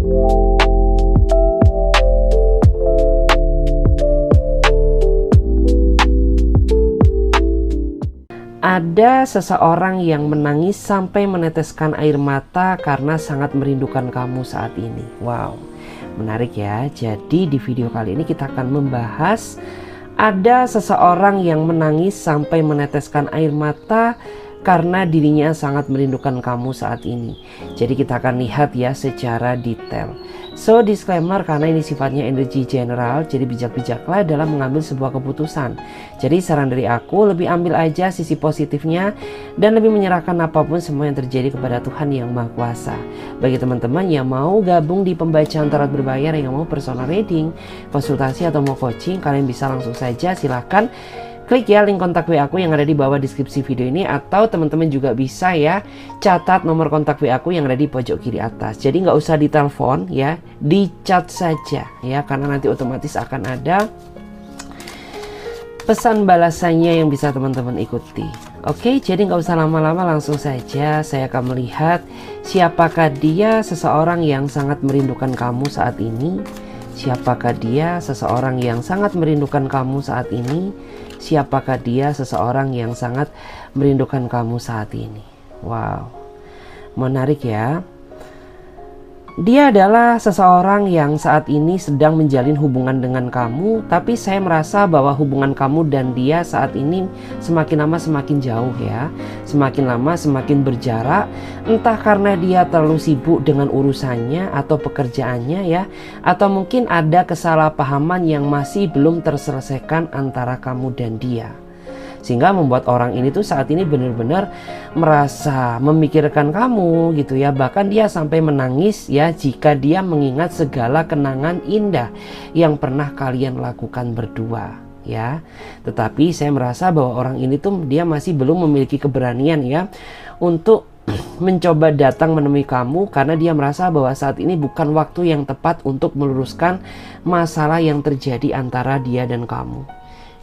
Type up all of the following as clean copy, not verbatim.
Ada seseorang yang menangis sampai meneteskan air mata karena sangat merindukan kamu saat ini. Wow, menarik ya. Jadi di video kali ini kita akan membahas ada seseorang yang menangis sampai meneteskan air mata karena dirinya sangat merindukan kamu saat ini. Jadi kita akan lihat ya secara detail. So disclaimer, karena ini sifatnya energi general, jadi bijak-bijaklah dalam mengambil sebuah keputusan. Jadi saran dari aku, lebih ambil aja sisi positifnya dan lebih menyerahkan apapun semua yang terjadi kepada Tuhan yang Maha Kuasa. Bagi teman-teman yang mau gabung di pembacaan tarot berbayar, yang mau personal reading, konsultasi atau mau coaching, kalian bisa langsung saja silahkan klik ya link kontak WA aku yang ada di bawah deskripsi video ini, atau teman-teman juga bisa ya catat nomor kontak WA aku yang ada di pojok kiri atas. Jadi nggak usah ditelepon ya, di chat saja ya, karena nanti otomatis akan ada pesan balasannya yang bisa teman-teman ikuti. Oke, jadi nggak usah lama-lama, langsung saja saya akan melihat siapakah dia, seseorang yang sangat merindukan kamu saat ini. Siapakah dia, seseorang yang sangat merindukan kamu saat ini? Siapakah dia, seseorang yang sangat merindukan kamu saat ini? Wow, menarik ya. Dia adalah seseorang yang saat ini sedang menjalin hubungan dengan kamu, tapi saya merasa bahwa hubungan kamu dan dia saat ini semakin lama semakin jauh ya. Semakin lama semakin berjarak, entah karena dia terlalu sibuk dengan urusannya atau pekerjaannya ya, atau mungkin ada kesalahpahaman yang masih belum terselesaikan antara kamu dan dia. Sehingga membuat orang ini tuh saat ini benar-benar merasa memikirkan kamu gitu ya. Bahkan dia sampai menangis ya jika dia mengingat segala kenangan indah yang pernah kalian lakukan berdua ya. Tetapi saya merasa bahwa orang ini tuh dia masih belum memiliki keberanian ya untuk mencoba datang menemui kamu, karena dia merasa bahwa saat ini bukan waktu yang tepat untuk meluruskan masalah yang terjadi antara dia dan kamu.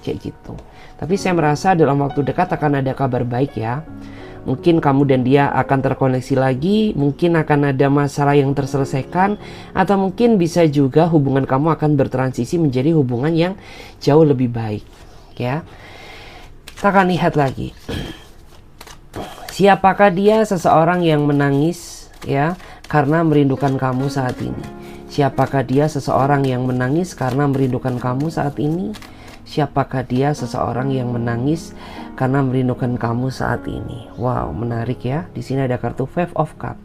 Kayak gitu. Tapi saya merasa dalam waktu dekat akan ada kabar baik ya. Mungkin kamu dan dia akan terkoneksi lagi, mungkin akan ada masalah yang terselesaikan, atau mungkin bisa juga hubungan kamu akan bertransisi menjadi hubungan yang jauh lebih baik ya. Kita akan lihat lagi. Siapakah dia, seseorang yang menangis ya karena merindukan kamu saat ini? Siapakah dia, seseorang yang menangis karena merindukan kamu saat ini? Siapakah dia, seseorang yang menangis karena merindukan kamu saat ini? Wow, menarik ya. Di sini ada kartu Five of Cups.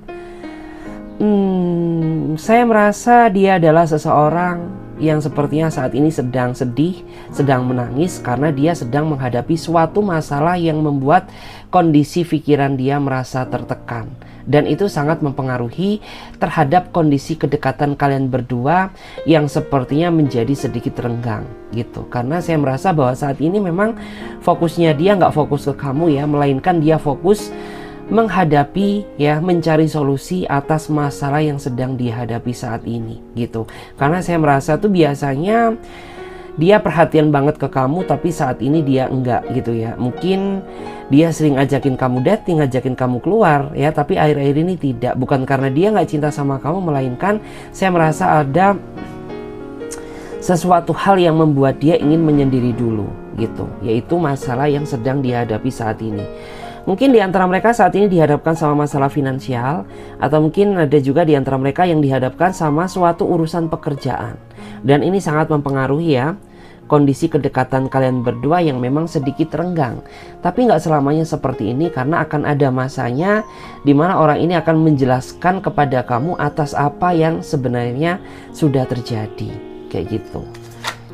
Saya merasa dia adalah seseorang yang sepertinya saat ini sedang sedih, sedang menangis karena dia sedang menghadapi suatu masalah yang membuat kondisi pikiran dia merasa tertekan. Dan itu sangat mempengaruhi terhadap kondisi kedekatan kalian berdua yang sepertinya menjadi sedikit renggang gitu. Karena saya merasa bahwa saat ini memang fokusnya dia nggak fokus ke kamu ya, melainkan dia fokus menghadapi ya, mencari solusi atas masalah yang sedang dihadapi saat ini gitu. Karena saya merasa tuh biasanya dia perhatian banget ke kamu, tapi saat ini dia enggak gitu ya. Mungkin dia sering ajakin kamu dating, ngajakin kamu keluar ya, tapi akhir-akhir ini tidak. Bukan karena dia nggak cinta sama kamu, melainkan saya merasa ada sesuatu hal yang membuat dia ingin menyendiri dulu gitu, yaitu masalah yang sedang dihadapi saat ini. Mungkin di antara mereka saat ini dihadapkan sama masalah finansial, atau mungkin ada juga di antara mereka yang dihadapkan sama suatu urusan pekerjaan. Dan ini sangat mempengaruhi ya kondisi kedekatan kalian berdua yang memang sedikit renggang. Tapi nggak selamanya seperti ini, karena akan ada masanya di mana orang ini akan menjelaskan kepada kamu atas apa yang sebenarnya sudah terjadi. Kayak gitu.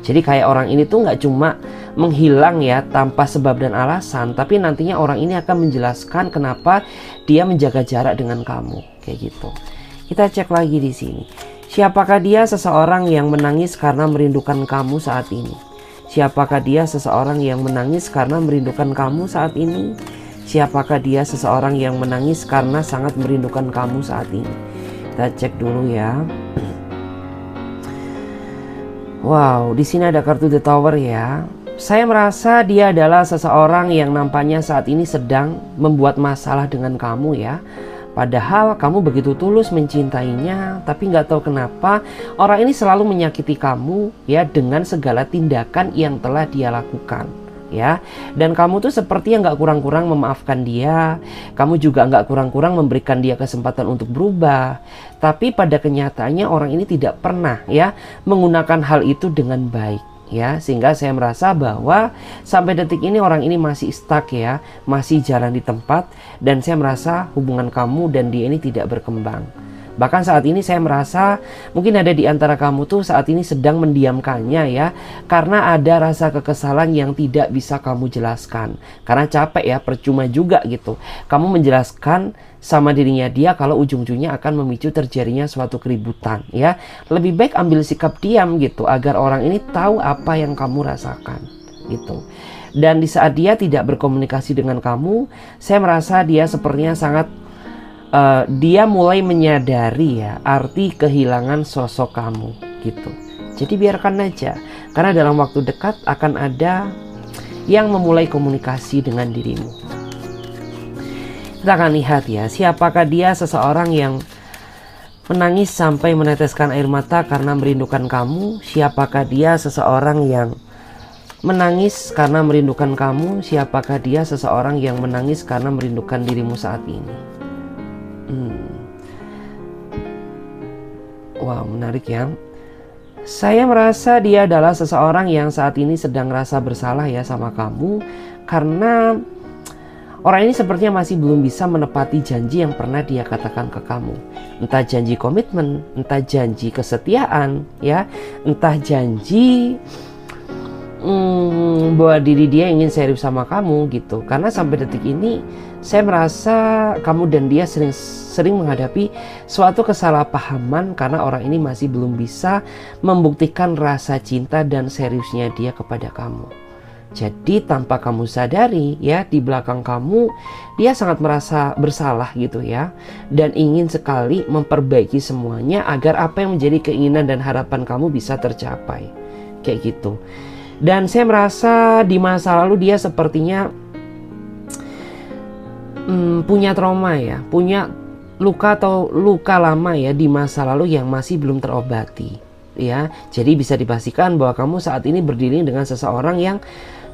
Jadi kayak orang ini tuh nggak cuma menghilang ya tanpa sebab dan alasan, tapi nantinya orang ini akan menjelaskan kenapa dia menjaga jarak dengan kamu. Kayak gitu. Kita cek lagi di sini. Siapakah dia, seseorang yang menangis karena merindukan kamu saat ini? Siapakah dia, seseorang yang menangis karena merindukan kamu saat ini? Siapakah dia, seseorang yang menangis karena sangat merindukan kamu saat ini? Kita cek dulu ya. Wow, di sini ada kartu The Tower ya. Saya merasa dia adalah seseorang yang nampaknya saat ini sedang membuat masalah dengan kamu ya. Padahal kamu begitu tulus mencintainya, tapi nggak tahu kenapa orang ini selalu menyakiti kamu ya dengan segala tindakan yang telah dia lakukan. Ya, dan kamu tuh sepertinya nggak kurang-kurang memaafkan dia, kamu juga nggak kurang-kurang memberikan dia kesempatan untuk berubah, tapi pada kenyataannya orang ini tidak pernah ya menggunakan hal itu dengan baik ya, sehingga saya merasa bahwa sampai detik ini orang ini masih stuck ya, masih jalan di tempat, dan saya merasa hubungan kamu dan dia ini tidak berkembang. Bahkan saat ini saya merasa mungkin ada di antara kamu tuh saat ini sedang mendiamkannya ya, karena ada rasa kekesalan yang tidak bisa kamu jelaskan. Karena capek ya, percuma juga gitu. Kamu menjelaskan sama dirinya dia kalau ujung-ujungnya akan memicu terjadinya suatu keributan ya. Lebih baik ambil sikap diam gitu, agar orang ini tahu apa yang kamu rasakan gitu. Dan di saat dia tidak berkomunikasi dengan kamu, saya merasa dia sepertinya sangat dia mulai menyadari ya arti kehilangan sosok kamu gitu. Jadi biarkan aja, karena dalam waktu dekat akan ada yang memulai komunikasi dengan dirimu. Kita akan lihat ya, siapakah dia seseorang yang menangis sampai meneteskan air mata karena merindukan kamu. Siapakah dia seseorang yang menangis karena merindukan kamu. Siapakah dia seseorang yang menangis karena merindukan dirimu saat ini. Wow, menarik ya. Saya merasa dia adalah seseorang yang saat ini sedang rasa bersalah ya sama kamu, karena orang ini sepertinya masih belum bisa menepati janji yang pernah dia katakan ke kamu. Entah janji komitmen, entah janji kesetiaan ya, entah janji bahwa diri dia ingin serius sama kamu gitu. Karena sampai detik ini saya merasa kamu dan dia sering menghadapi suatu kesalahpahaman, karena orang ini masih belum bisa membuktikan rasa cinta dan seriusnya dia kepada kamu. Jadi tanpa kamu sadari ya, di belakang kamu dia sangat merasa bersalah gitu ya, dan ingin sekali memperbaiki semuanya agar apa yang menjadi keinginan dan harapan kamu bisa tercapai kayak gitu. Dan saya merasa di masa lalu dia sepertinya punya trauma ya, punya luka atau luka lama ya di masa lalu yang masih belum terobati ya. Jadi bisa dipastikan bahwa kamu saat ini berdiri dengan seseorang yang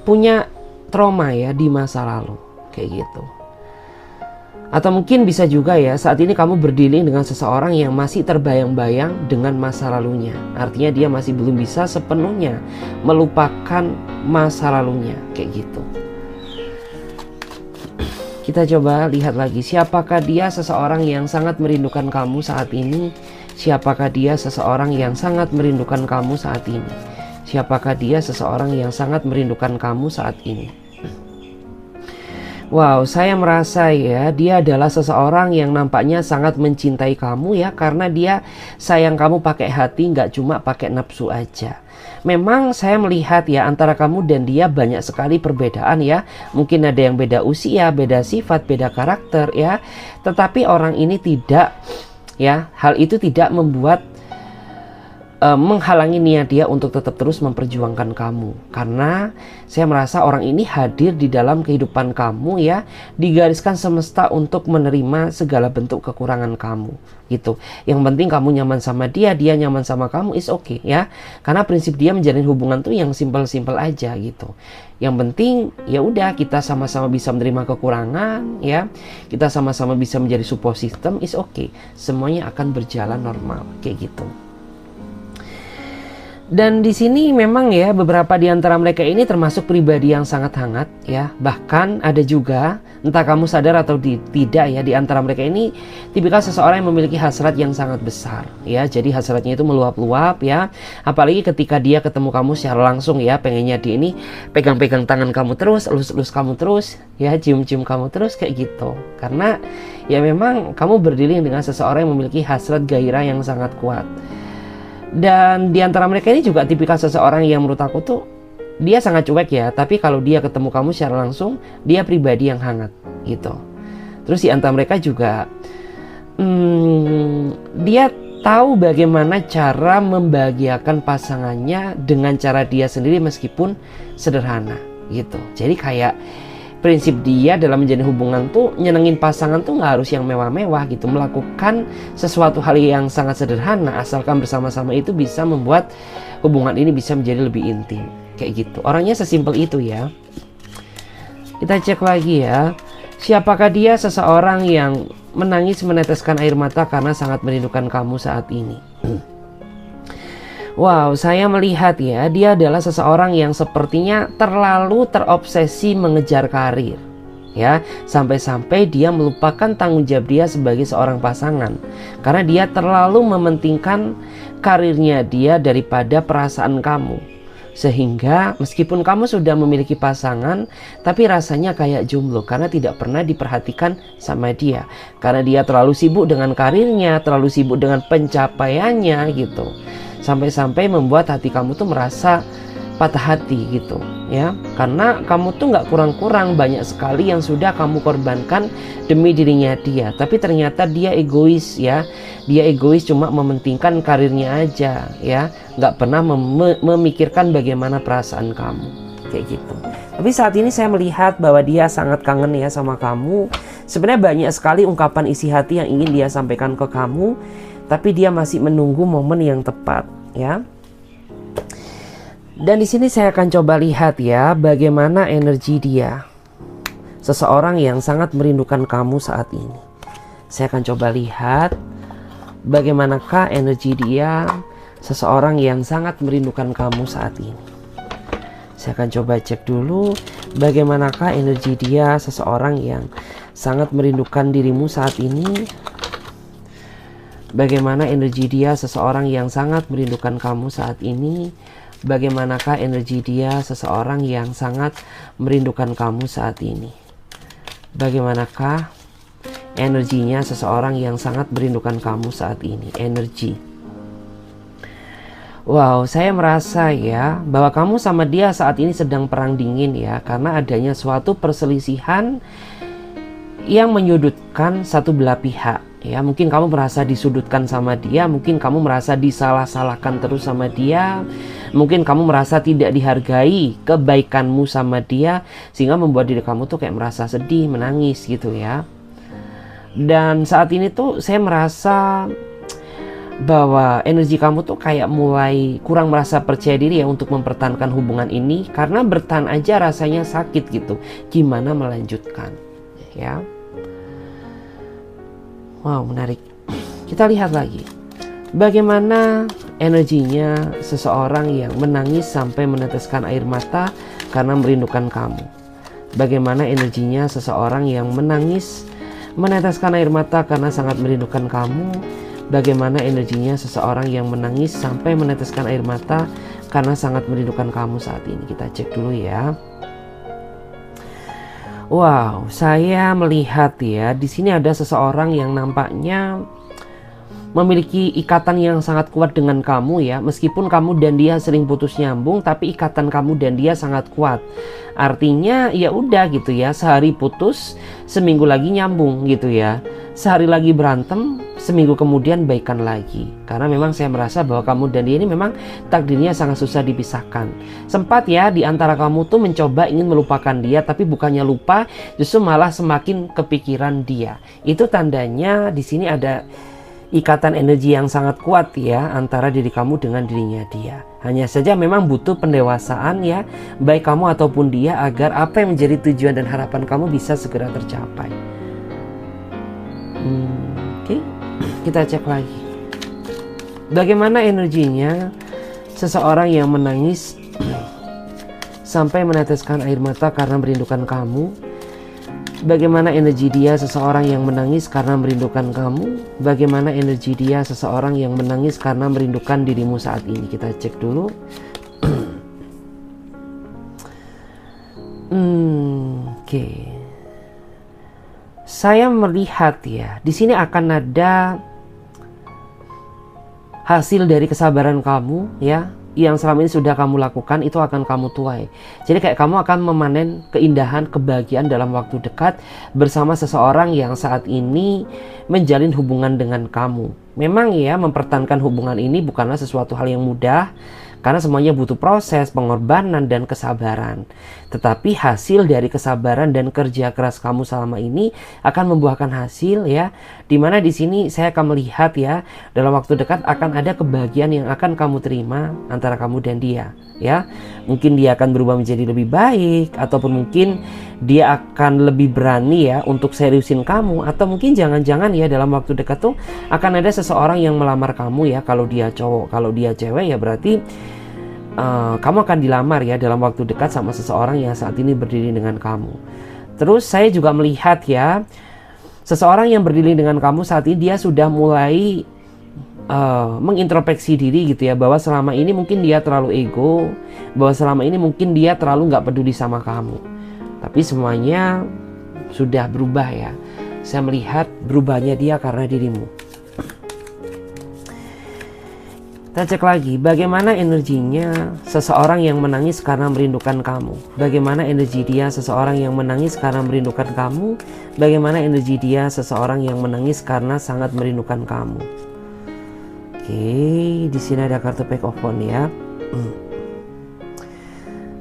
punya trauma ya di masa lalu kayak gitu. Atau mungkin bisa juga ya, saat ini kamu berdealing dengan seseorang yang masih terbayang-bayang dengan masa lalunya. Artinya dia masih belum bisa sepenuhnya melupakan masa lalunya kayak gitu. Kita coba lihat lagi, siapakah dia seseorang yang sangat merindukan kamu saat ini? Siapakah dia seseorang yang sangat merindukan kamu saat ini? Siapakah dia seseorang yang sangat merindukan kamu saat ini? Wow, saya merasa ya, dia adalah seseorang yang nampaknya sangat mencintai kamu ya, karena dia sayang kamu pakai hati, nggak cuma pakai nafsu aja. Memang saya melihat ya, antara kamu dan dia banyak sekali perbedaan ya. Mungkin ada yang beda usia, beda sifat, beda karakter ya. Tetapi orang ini tidak ya, hal itu tidak membuat menghalangi niat dia untuk tetap terus memperjuangkan kamu. Karena saya merasa orang ini hadir di dalam kehidupan kamu ya, digariskan semesta untuk menerima segala bentuk kekurangan kamu gitu. Yang penting kamu nyaman sama dia, dia nyaman sama kamu, is okay ya. Karena prinsip dia menjalin hubungan tuh yang simple-simple aja gitu. Yang penting ya udah, kita sama-sama bisa menerima kekurangan ya, kita sama-sama bisa menjadi support system, is okay. Semuanya akan berjalan normal kayak gitu. Dan di sini memang ya, beberapa di antara mereka ini termasuk pribadi yang sangat hangat ya. Bahkan ada juga, entah kamu sadar atau tidak ya, di antara mereka ini tipikal seseorang yang memiliki hasrat yang sangat besar ya. Jadi hasratnya itu meluap-luap ya. Apalagi ketika dia ketemu kamu secara langsung ya, pengennya dia ini pegang-pegang tangan kamu terus, elus-elus kamu terus ya, cium-cium kamu terus kayak gitu. Karena ya memang kamu berdiri dengan seseorang yang memiliki hasrat gairah yang sangat kuat. Dan di antara mereka ini juga tipikal seseorang yang menurut aku tuh dia sangat cuek ya, tapi kalau dia ketemu kamu secara langsung, dia pribadi yang hangat gitu. Terus di antara mereka juga dia tahu bagaimana cara membahagiakan pasangannya dengan cara dia sendiri meskipun sederhana gitu. Jadi kayak prinsip dia dalam menjalin hubungan tuh nyenengin pasangan tuh nggak harus yang mewah-mewah gitu. Melakukan sesuatu hal yang sangat sederhana asalkan bersama-sama itu bisa membuat hubungan ini bisa menjadi lebih intim. Kayak gitu. Orangnya sesimpel itu ya. Kita cek lagi ya. Siapakah dia? Seseorang yang menangis meneteskan air mata karena sangat merindukan kamu saat ini. Wow, saya melihat ya, dia adalah seseorang yang sepertinya terlalu terobsesi mengejar karir. Ya, sampai-sampai dia melupakan tanggung jawab dia sebagai seorang pasangan. Karena dia terlalu mementingkan karirnya dia daripada perasaan kamu. Sehingga meskipun kamu sudah memiliki pasangan, tapi rasanya kayak jomblo karena tidak pernah diperhatikan sama dia. Karena dia terlalu sibuk dengan karirnya, terlalu sibuk dengan pencapaiannya gitu. Sampai-sampai membuat hati kamu tuh merasa patah hati gitu ya. Karena kamu tuh nggak kurang-kurang, banyak sekali yang sudah kamu korbankan demi dirinya dia. Tapi ternyata dia egois ya. Dia egois cuma mementingkan karirnya aja ya. Nggak pernah memikirkan bagaimana perasaan kamu. Kayak gitu. Tapi saat ini saya melihat bahwa dia sangat kangen ya sama kamu. Sebenarnya banyak sekali ungkapan isi hati yang ingin dia sampaikan ke kamu. Tapi dia masih menunggu momen yang tepat ya. Dan di sini saya akan coba lihat ya bagaimana energi dia. Seseorang yang sangat merindukan kamu saat ini. Saya akan coba lihat bagaimanakah energi dia, seseorang yang sangat merindukan kamu saat ini. Saya akan coba cek dulu bagaimanakah energi dia, seseorang yang sangat merindukan dirimu saat ini. Bagaimana energi dia, seseorang yang sangat merindukan kamu saat ini. Bagaimanakah energi dia, seseorang yang sangat merindukan kamu saat ini. Bagaimanakah energinya seseorang yang sangat merindukan kamu saat ini. Energi. Wow, saya merasa ya bahwa kamu sama dia saat ini sedang perang dingin ya. Karena adanya suatu perselisihan yang menyudutkan satu belah pihak. Ya, mungkin kamu merasa disudutkan sama dia, mungkin kamu merasa disalah-salahkan terus sama dia, mungkin kamu merasa tidak dihargai kebaikanmu sama dia, sehingga membuat diri kamu tuh kayak merasa sedih, menangis gitu ya. Dan saat ini tuh saya merasa bahwa energi kamu tuh kayak mulai kurang merasa percaya diri ya untuk mempertahankan hubungan ini, karena bertahan aja rasanya sakit gitu. Gimana melanjutkan ya. Wow, menarik. Kita lihat lagi. Bagaimana energinya seseorang yang menangis sampai meneteskan air mata karena merindukan kamu. Bagaimana energinya seseorang yang menangis meneteskan air mata karena sangat merindukan kamu. Bagaimana energinya seseorang yang menangis sampai meneteskan air mata karena sangat merindukan kamu saat ini. Kita cek dulu ya. Wow, saya melihat ya, di sini ada seseorang yang nampaknya memiliki ikatan yang sangat kuat dengan kamu ya. Meskipun kamu dan dia sering putus nyambung, tapi ikatan kamu dan dia sangat kuat. Artinya ya udah gitu ya, sehari putus, seminggu lagi nyambung gitu ya. Sehari lagi berantem, seminggu kemudian baikan lagi. Karena memang saya merasa bahwa kamu dan dia ini memang takdirnya sangat susah dipisahkan. Sempat ya di antara kamu tuh mencoba ingin melupakan dia, tapi bukannya lupa, justru malah semakin kepikiran dia. Itu tandanya di sini ada ikatan energi yang sangat kuat ya antara diri kamu dengan dirinya dia. Hanya saja memang butuh pendewasaan ya, baik kamu ataupun dia, agar apa yang menjadi tujuan dan harapan kamu bisa segera tercapai. Oke. Kita cek lagi. Bagaimana energinya seseorang yang menangis sampai meneteskan air mata karena merindukan kamu. Bagaimana energi dia, seseorang yang menangis karena merindukan kamu. Bagaimana energi dia, seseorang yang menangis karena merindukan dirimu saat ini. Kita cek dulu. Oke. Saya melihat ya, di sini akan ada hasil dari kesabaran kamu ya, yang selama ini sudah kamu lakukan, itu akan kamu tuai. Jadi kayak kamu akan memanen keindahan, kebahagiaan dalam waktu dekat bersama seseorang yang saat ini menjalin hubungan dengan kamu. Memang ya, mempertahankan hubungan ini bukanlah sesuatu hal yang mudah, Karena semuanya butuh proses, pengorbanan, dan kesabaran. Tetapi hasil dari kesabaran dan kerja keras kamu selama ini akan membuahkan hasil ya. Dimana di sini saya akan melihat ya, dalam waktu dekat akan ada kebahagiaan yang akan kamu terima antara kamu dan dia ya. Mungkin dia akan berubah menjadi lebih baik, ataupun mungkin dia akan lebih berani ya untuk seriusin kamu, atau mungkin jangan-jangan ya dalam waktu dekat tuh akan ada seseorang yang melamar kamu ya. Kalau dia cowok, kalau dia cewek ya berarti kamu akan dilamar ya dalam waktu dekat sama seseorang yang saat ini berdiri dengan kamu. Terus saya juga melihat ya, seseorang yang berdiri dengan kamu saat ini dia sudah mulai mengintrospeksi diri gitu ya, bahwa selama ini mungkin dia terlalu ego, bahwa selama ini mungkin dia terlalu nggak peduli sama kamu. Tapi semuanya sudah berubah ya. Saya melihat berubahnya dia karena dirimu. Kita cek lagi, bagaimana energinya seseorang yang menangis karena merindukan kamu. Bagaimana energi dia seseorang yang menangis karena merindukan kamu. Bagaimana energi dia seseorang yang menangis karena sangat merindukan kamu. Oke, di sini ada kartu Pack of Wands ya.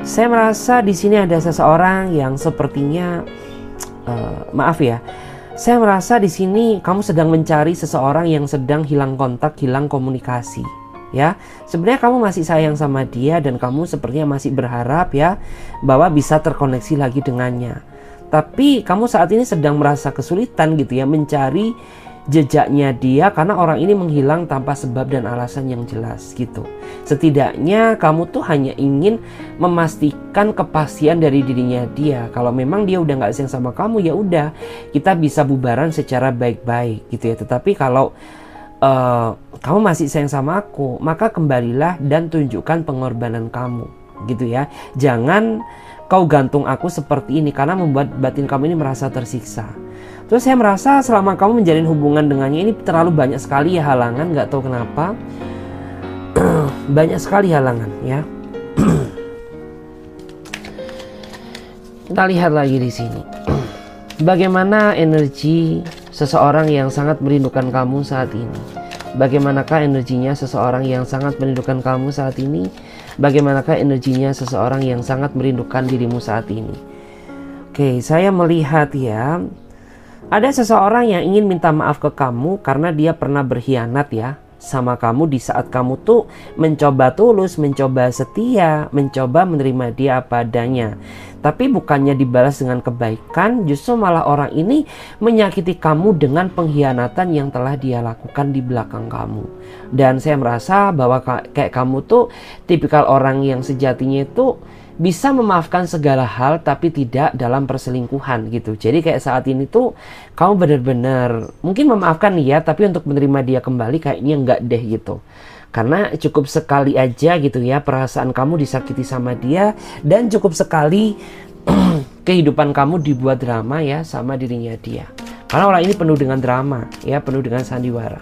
Saya merasa di sini ada seseorang yang sepertinya maaf ya. Saya merasa di sini kamu sedang mencari seseorang yang sedang hilang kontak, hilang komunikasi. Ya, sebenarnya kamu masih sayang sama dia dan kamu sepertinya masih berharap ya bahwa bisa terkoneksi lagi dengannya. Tapi kamu saat ini sedang merasa kesulitan gitu ya mencari jejaknya dia, karena orang ini menghilang tanpa sebab dan alasan yang jelas gitu. Setidaknya kamu tuh hanya ingin memastikan kepastian dari dirinya dia. Kalau memang dia udah nggak sayang sama kamu, ya udah kita bisa bubaran secara baik-baik gitu ya. Tetapi kalau kamu masih sayang sama aku, maka kembalilah dan tunjukkan pengorbanan kamu gitu ya. Jangan kau gantung aku seperti ini, karena membuat batin kamu ini merasa tersiksa. Terus saya merasa selama kamu menjalin hubungan dengannya ini terlalu banyak sekali ya halangan, nggak tahu kenapa. Banyak sekali halangan ya. Kita lihat lagi di sini. Bagaimana energi seseorang yang sangat merindukan kamu saat ini? Bagaimanakah energinya seseorang yang sangat merindukan kamu saat ini? Bagaimanakah energinya seseorang yang sangat merindukan dirimu saat ini? Oke, saya melihat ya, ada seseorang yang ingin minta maaf ke kamu karena dia pernah berkhianat ya sama kamu di saat kamu tuh mencoba tulus, mencoba setia, mencoba menerima dia apa adanya. Tapi bukannya dibalas dengan kebaikan, justru malah orang ini menyakiti kamu dengan pengkhianatan yang telah dia lakukan di belakang kamu. Dan saya merasa bahwa kayak kamu tuh tipikal orang yang sejatinya itu bisa memaafkan segala hal tapi tidak dalam perselingkuhan gitu. Jadi kayak saat ini tuh kamu benar-benar mungkin memaafkan ya, tapi untuk menerima dia kembali kayaknya enggak deh gitu. Karena cukup sekali aja gitu ya perasaan kamu disakiti sama dia, dan cukup sekali kehidupan kamu dibuat drama ya sama dirinya dia. Karena orang ini penuh dengan drama ya, penuh dengan sandiwara.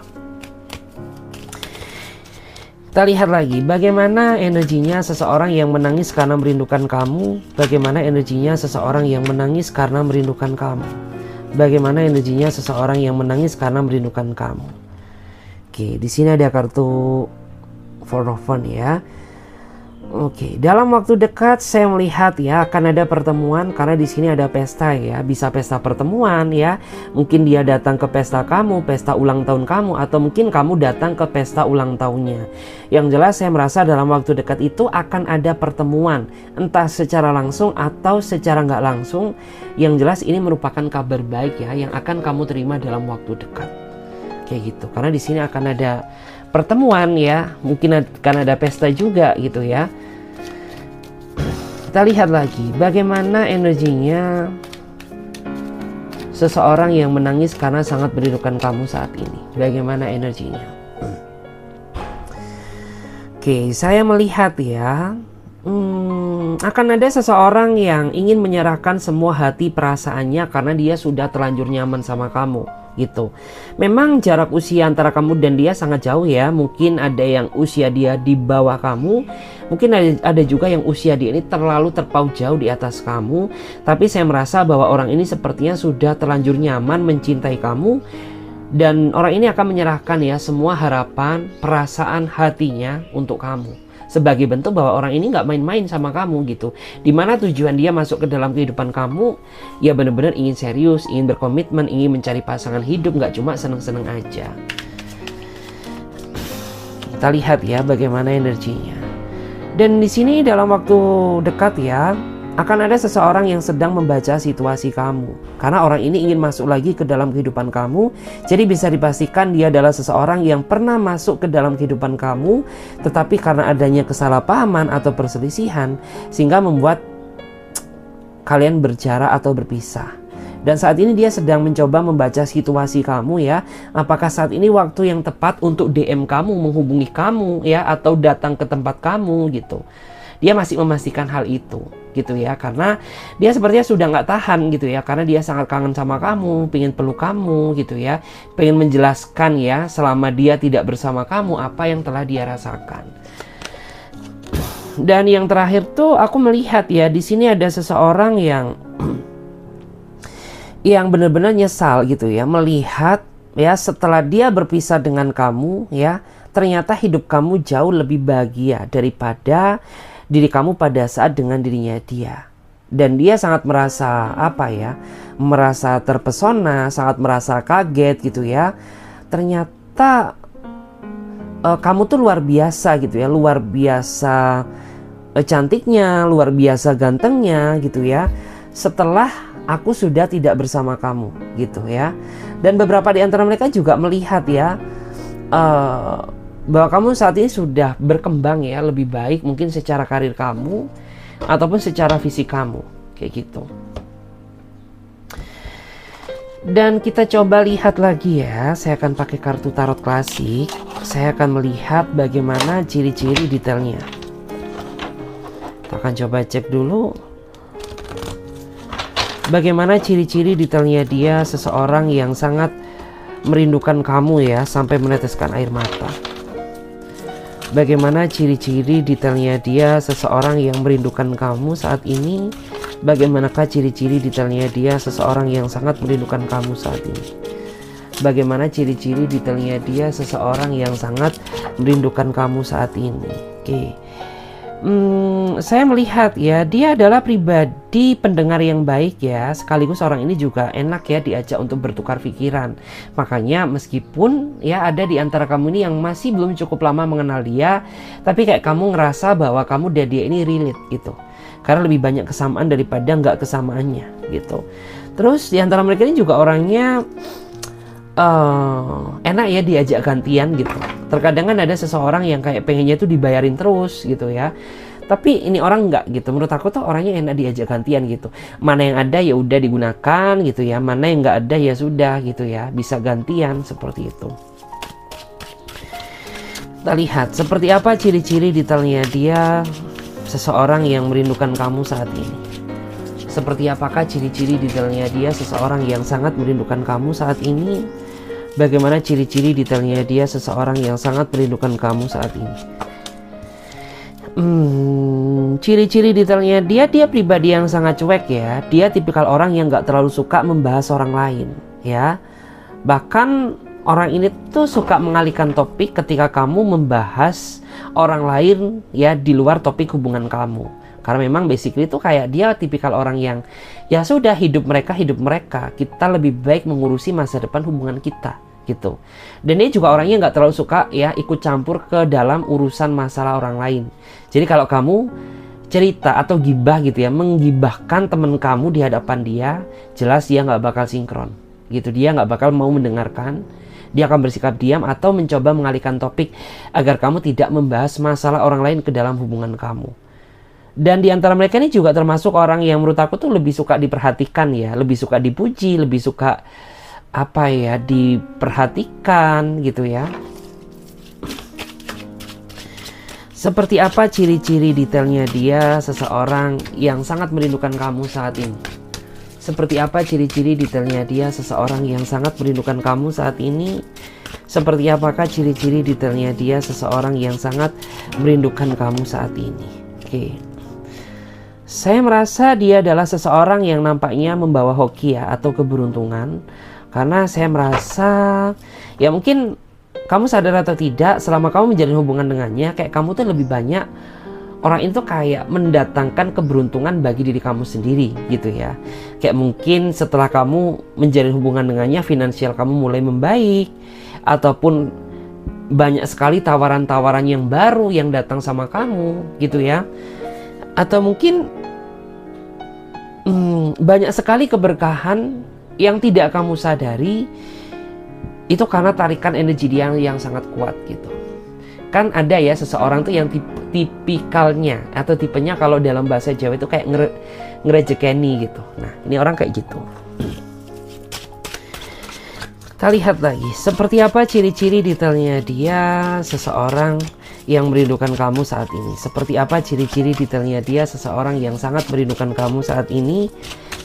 Kita lihat lagi bagaimana energinya seseorang yang menangis karena merindukan kamu. Bagaimana energinya seseorang yang menangis karena merindukan kamu. Bagaimana energinya seseorang yang menangis karena merindukan kamu. Oke, di sini ada kartu Four of Wands ya. Oke, dalam waktu dekat saya melihat ya akan ada pertemuan, karena di sini ada pesta ya, bisa pesta pertemuan ya. Mungkin dia datang ke pesta kamu, pesta ulang tahun kamu, atau mungkin kamu datang ke pesta ulang tahunnya. Yang jelas saya merasa dalam waktu dekat itu akan ada pertemuan, entah secara langsung atau secara nggak langsung. Yang jelas ini merupakan kabar baik ya yang akan kamu terima dalam waktu dekat. Kayak gitu, karena di sini akan ada pertemuan ya, mungkin akan ada pesta juga gitu ya. Kita lihat lagi bagaimana energinya seseorang yang menangis karena sangat merindukan kamu saat ini. Bagaimana energinya? Oke, saya melihat ya, akan ada seseorang yang ingin menyerahkan semua hati perasaannya karena dia sudah terlanjur nyaman sama kamu gitu. Memang jarak usia antara kamu dan dia sangat jauh ya. Mungkin ada yang usia dia di bawah kamu, mungkin ada juga yang usia dia ini terlalu terpaut jauh di atas kamu. Tapi saya merasa bahwa orang ini sepertinya sudah terlanjur nyaman mencintai kamu, dan orang ini akan menyerahkan ya semua harapan, perasaan hatinya untuk kamu. sebagai bentuk bahwa orang ini nggak main-main sama kamu gitu. Dimana tujuan dia masuk ke dalam kehidupan kamu, ya benar-benar ingin serius, ingin berkomitmen, ingin mencari pasangan hidup, nggak cuma seneng-seneng aja. Kita lihat ya bagaimana energinya. Dan di sini dalam waktu dekat ya, akan ada seseorang yang sedang membaca situasi kamu. Karena orang ini ingin masuk lagi ke dalam kehidupan kamu. Jadi bisa dipastikan dia adalah seseorang yang pernah masuk ke dalam kehidupan kamu, tetapi karena adanya kesalahpahaman atau perselisihan, sehingga membuat kalian berjarak atau berpisah. Dan saat ini dia sedang mencoba membaca situasi kamu ya. Apakah saat ini waktu yang tepat untuk DM kamu, menghubungi kamu ya, atau datang ke tempat kamu gitu. Dia masih memastikan hal itu gitu ya, karena dia sepertinya sudah nggak tahan gitu ya, karena dia sangat kangen sama kamu, pengen peluk kamu gitu ya, pengen menjelaskan ya selama dia tidak bersama kamu apa yang telah dia rasakan. Dan yang terakhir tuh aku melihat ya, di sini ada seseorang yang benar-benar nyesal gitu ya, melihat ya setelah dia berpisah dengan kamu ya, ternyata hidup kamu jauh lebih bahagia daripada diri kamu pada saat dengan dirinya dia. Dan dia sangat merasa merasa terpesona, sangat merasa kaget gitu ya. Ternyata kamu tuh luar biasa gitu ya, luar biasa cantiknya, luar biasa gantengnya gitu ya, setelah aku sudah tidak bersama kamu gitu ya. Dan beberapa di antara mereka juga melihat ya, bahwa kamu saat ini sudah berkembang ya, lebih baik mungkin secara karir kamu ataupun secara fisik kamu kayak gitu. Dan kita coba lihat lagi ya, saya akan pakai kartu tarot klasik. Saya akan melihat bagaimana ciri-ciri detailnya. Kita akan coba cek dulu bagaimana ciri-ciri detailnya dia, seseorang yang sangat merindukan kamu ya, sampai meneteskan air mata. Bagaimana ciri-ciri detailnya dia, seseorang yang merindukan kamu saat ini. Bagaimanakah ciri-ciri detailnya dia, seseorang yang sangat merindukan kamu saat ini. Bagaimana ciri-ciri detailnya dia, seseorang yang sangat merindukan kamu saat ini. Oke. Saya melihat ya, dia adalah pribadi pendengar yang baik ya, sekaligus orang ini juga enak ya diajak untuk bertukar pikiran. Makanya meskipun ya ada di antara kamu ini yang masih belum cukup lama mengenal dia, tapi kayak kamu ngerasa bahwa kamu dan dia ini relate gitu, karena lebih banyak kesamaan daripada nggak kesamaannya gitu. Terus di antara mereka ini juga orangnya enak ya diajak gantian gitu. Terkadang kan ada seseorang yang kayak pengennya tuh dibayarin terus gitu ya, tapi ini orang enggak gitu. Menurut aku tuh orangnya enak diajak gantian gitu. Mana yang ada ya udah digunakan gitu ya, mana yang enggak ada ya sudah gitu ya, bisa gantian seperti itu. Kita lihat seperti apa ciri-ciri detailnya dia, seseorang yang merindukan kamu saat ini. Seperti apakah ciri-ciri detailnya dia, seseorang yang sangat merindukan kamu saat ini. Bagaimana ciri-ciri detailnya dia, seseorang yang sangat merindukan kamu saat ini. Ciri-ciri detailnya dia pribadi yang sangat cuek ya. Dia tipikal orang yang gak terlalu suka membahas orang lain ya. Bahkan orang ini tuh suka mengalihkan topik ketika kamu membahas orang lain ya, di luar topik hubungan kamu. Karena memang basically itu kayak dia tipikal orang yang ya sudah, hidup mereka. Kita lebih baik mengurusi masa depan hubungan kita gitu. Dan dia juga orangnya nggak terlalu suka ya ikut campur ke dalam urusan masalah orang lain. Jadi kalau kamu cerita atau gibah gitu ya, menggibahkan teman kamu di hadapan dia, jelas dia nggak bakal sinkron gitu. Dia nggak bakal mau mendengarkan. Dia akan bersikap diam atau mencoba mengalihkan topik agar kamu tidak membahas masalah orang lain ke dalam hubungan kamu. Dan di antara mereka ini juga termasuk orang yang menurut aku tuh lebih suka diperhatikan ya, lebih suka dipuji, lebih suka diperhatikan gitu ya. Seperti apa ciri-ciri detailnya dia, seseorang yang sangat merindukan kamu saat ini. Seperti apa ciri-ciri detailnya dia, seseorang yang sangat merindukan kamu saat ini. Seperti apakah ciri-ciri detailnya dia, seseorang yang sangat merindukan kamu saat ini. Oke. Saya merasa dia adalah seseorang yang nampaknya membawa hoki ya, atau keberuntungan. Karena saya merasa ya mungkin kamu sadar atau tidak, selama kamu menjalin hubungan dengannya, kayak kamu tuh lebih banyak, orang itu kayak mendatangkan keberuntungan bagi diri kamu sendiri gitu ya. Kayak mungkin setelah kamu menjalin hubungan dengannya, finansial kamu mulai membaik, ataupun banyak sekali tawaran-tawaran yang baru yang datang sama kamu gitu ya. Atau mungkin banyak sekali keberkahan yang tidak kamu sadari, itu karena tarikan energi dia yang sangat kuat gitu. Kan ada ya seseorang tuh yang tipikalnya atau tipenya kalau dalam bahasa Jawa itu kayak ngerejekeni gitu. Nah, ini orang kayak gitu. Kita lihat lagi, seperti apa ciri-ciri detailnya dia seseorang yang merindukan kamu saat ini. Seperti apa ciri-ciri detailnya dia seseorang yang sangat merindukan kamu saat ini.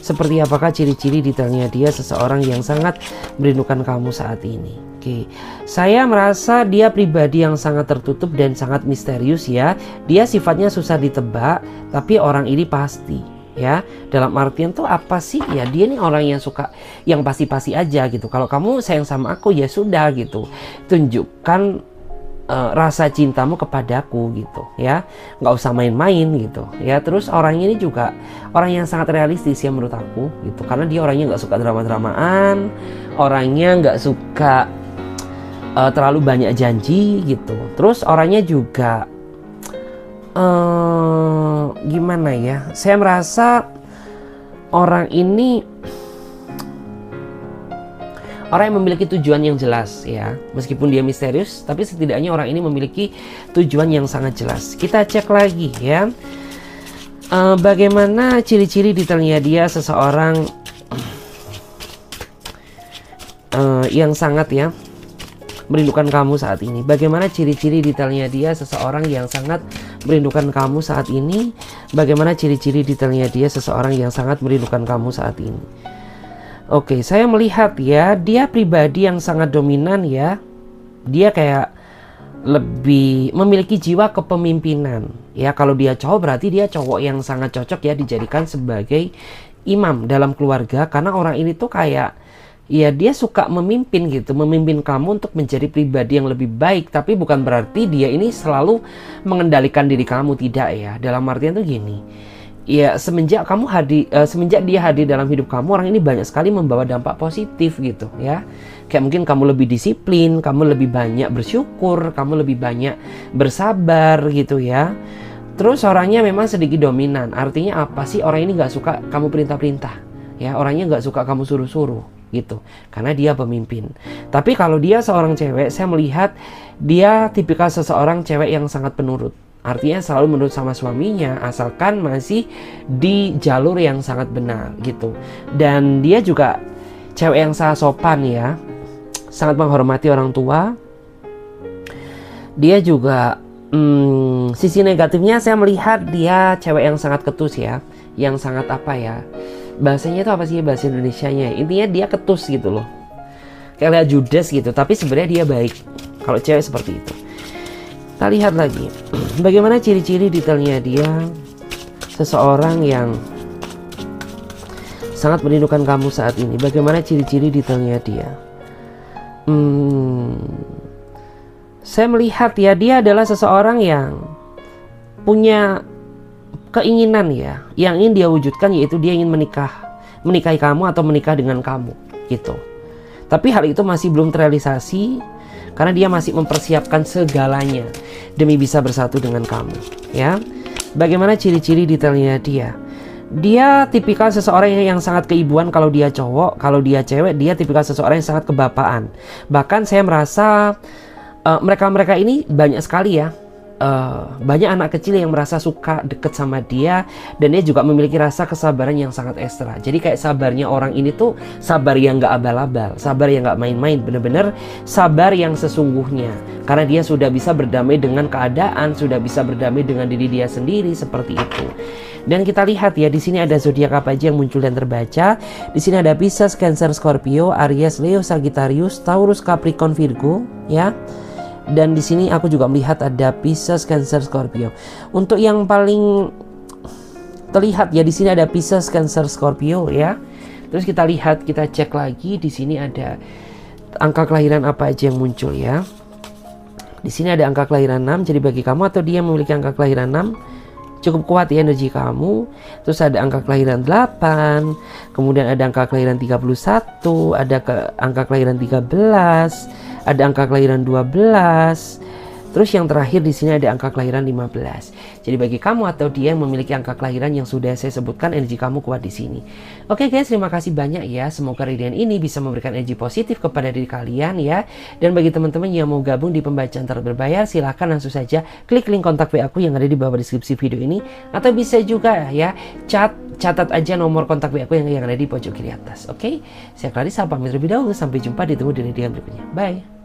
Seperti apakah ciri-ciri detailnya dia seseorang yang sangat merindukan kamu saat ini. Oke, saya merasa dia pribadi yang sangat tertutup dan sangat misterius ya. Dia sifatnya susah ditebak, tapi orang ini pasti ya. Dalam artian tuh apa sih ya, dia nih orang yang suka yang pasti-pasti aja gitu. Kalau kamu sayang sama aku ya sudah gitu, tunjukkan rasa cintamu kepadaku gitu ya, nggak usah main-main gitu ya. Terus orang ini juga orang yang sangat realistis ya menurut aku gitu, karena dia orangnya nggak suka drama-dramaan, orangnya nggak suka terlalu banyak janji gitu. Terus orangnya juga gimana ya, saya merasa orang ini orang yang memiliki tujuan yang jelas ya. Meskipun dia misterius, tapi setidaknya orang ini memiliki tujuan yang sangat jelas. Kita cek lagi ya, bagaimana ciri-ciri detailnya dia seseorang yang sangat ya merindukan kamu saat ini. Bagaimana ciri-ciri detailnya dia seseorang yang sangat merindukan kamu saat ini. Bagaimana ciri-ciri detailnya dia seseorang yang sangat merindukan kamu saat ini. Oke, saya melihat ya, dia pribadi yang sangat dominan ya. Dia kayak lebih memiliki jiwa kepemimpinan. Ya, kalau dia cowok berarti dia cowok yang sangat cocok ya dijadikan sebagai imam dalam keluarga. Karena orang ini tuh kayak, ya dia suka memimpin gitu. Memimpin kamu untuk menjadi pribadi yang lebih baik. Tapi bukan berarti dia ini selalu mengendalikan diri kamu, tidak ya. Dalam artian tuh gini, ya semenjak dia hadir dalam hidup kamu, orang ini banyak sekali membawa dampak positif gitu ya. Kayak mungkin kamu lebih disiplin, kamu lebih banyak bersyukur, kamu lebih banyak bersabar gitu ya. Terus orangnya memang sedikit dominan. Artinya apa sih? Orang ini nggak suka kamu perintah-perintah ya. Orangnya nggak suka kamu suruh-suruh gitu, karena dia pemimpin. Tapi kalau dia seorang cewek, saya melihat dia tipikal seseorang cewek yang sangat penurut. Artinya selalu menurut sama suaminya, asalkan masih di jalur yang sangat benar gitu. Dan dia juga cewek yang sangat sopan ya, sangat menghormati orang tua. Dia juga sisi negatifnya saya melihat dia cewek yang sangat ketus ya, yang sangat apa ya, bahasanya itu apa sih bahasa Indonesianya, intinya dia ketus gitu loh, kayak Judas gitu. Tapi sebenarnya dia baik kalau cewek seperti itu. Kita lihat lagi, bagaimana ciri-ciri detailnya dia seseorang yang sangat merindukan kamu saat ini. Bagaimana ciri-ciri detailnya dia. Saya melihat ya, dia adalah seseorang yang punya keinginan ya, yang ingin dia wujudkan, yaitu dia ingin menikahi kamu atau menikah dengan kamu gitu. Tapi hal itu masih belum terrealisasi, karena dia masih mempersiapkan segalanya demi bisa bersatu dengan kamu ya. Bagaimana ciri-ciri detailnya dia. Dia tipikal seseorang yang sangat keibuan kalau dia cowok. Kalau dia cewek, dia tipikal seseorang yang sangat kebapaan. Bahkan saya merasa mereka-mereka ini banyak sekali ya, banyak anak kecil yang merasa suka deket sama dia. Dan dia juga memiliki rasa kesabaran yang sangat ekstra. Jadi kayak sabarnya orang ini tuh sabar yang gak abal-abal, sabar yang gak main-main, bener-bener sabar yang sesungguhnya. Karena dia sudah bisa berdamai dengan keadaan, sudah bisa berdamai dengan diri dia sendiri, seperti itu. Dan kita lihat ya, di sini ada zodiak apa aja yang muncul dan terbaca. Di sini ada Pisces, Cancer, Scorpio, Aries, Leo, Sagittarius, Taurus, Capricorn, Virgo ya. Dan di sini aku juga melihat ada Pisces, Cancer, Scorpio. Untuk yang paling terlihat ya, di sini ada Pisces, Cancer, Scorpio ya. Terus kita lihat, kita cek lagi di sini ada angka kelahiran apa aja yang muncul ya. Di sini ada angka kelahiran 6, jadi bagi kamu atau dia yang memiliki angka kelahiran 6, cukup kuat ya energi kamu. Terus ada angka kelahiran 8, kemudian ada angka kelahiran 31, ada angka kelahiran 13, ada angka kelahiran 12. Terus yang terakhir di sini ada angka kelahiran 15. Jadi bagi kamu atau dia yang memiliki angka kelahiran yang sudah saya sebutkan, energi kamu kuat di sini. Oke guys, terima kasih banyak ya. Semoga readingan ini bisa memberikan energi positif kepada diri kalian ya. Dan bagi teman-teman yang mau gabung di pembacaan tarot berbayar, silahkan langsung saja klik link kontak WA aku yang ada di bawah deskripsi video ini. Atau bisa juga ya catat aja nomor kontak WA aku yang ada di pojok kiri atas. Oke, saya Clarissa pamit terlebih dahulu. Sampai jumpa, ditunggu di readingan berikutnya. Bye.